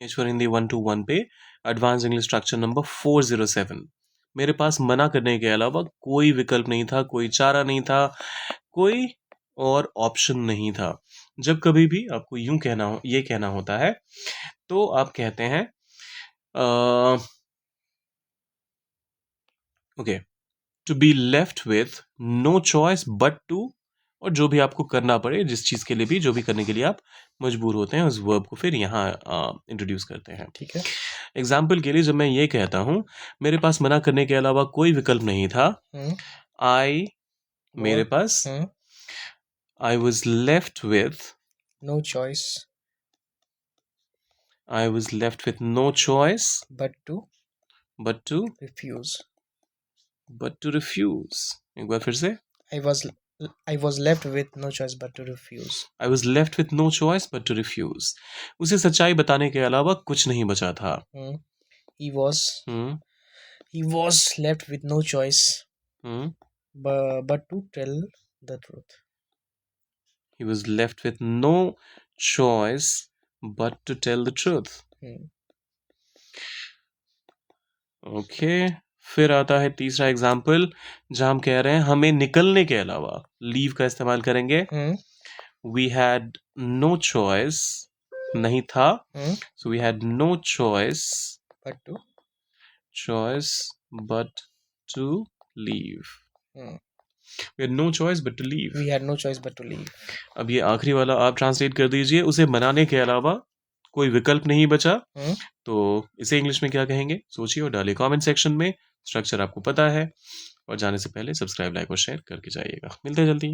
ईश्वर हिंदी 121 पे advance English structure number 407। मेरे पास मना करने के अलावा कोई विकल्प नहीं था, कोई चारा नहीं था, कोई और ऑप्शन नहीं था। जब कभी भी आपको ये कहना होता है तो आप कहते हैं okay, to be left with no choice but to, और जो भी आपको करना पड़े, जिस चीज के लिए भी जो भी करने के लिए आप मजबूर होते हैं, उस वर्ब को फिर यहाँ इंट्रोड्यूस करते हैं। ठीक है। एग्जाम्पल के लिए जब मैं ये कहता हूँ मेरे पास मना करने के अलावा कोई विकल्प नहीं था, आई मेरे पास I was left with no choice I was left with no choice but to refuse. एक बार फिर से, I was left with no choice but to refuse. I was left with no choice but to refuse. उसे सच्चाई बताने के अलावा कुछ नहीं बचा था। He was left with no choice but to tell the truth. He was left with no choice but to tell the truth. Okay. फिर आता है तीसरा एग्जाम्पल जहां हम कह रहे हैं हमें निकलने के अलावा, लीव का इस्तेमाल करेंगे। We had no choice, नहीं था, so we had no choice but to leave. We had no choice but to leave. We had no choice but to leave. अब ये आखिरी वाला आप ट्रांसलेट कर दीजिए, उसे मनाने के अलावा कोई विकल्प नहीं बचा। तो इसे इंग्लिश में क्या कहेंगे, सोचिए और डालिए कमेंट सेक्शन में। स्ट्रक्चर आपको पता है, और जाने से पहले सब्सक्राइब, लाइक और शेयर करके जाइएगा। मिलते हैं जल्दी।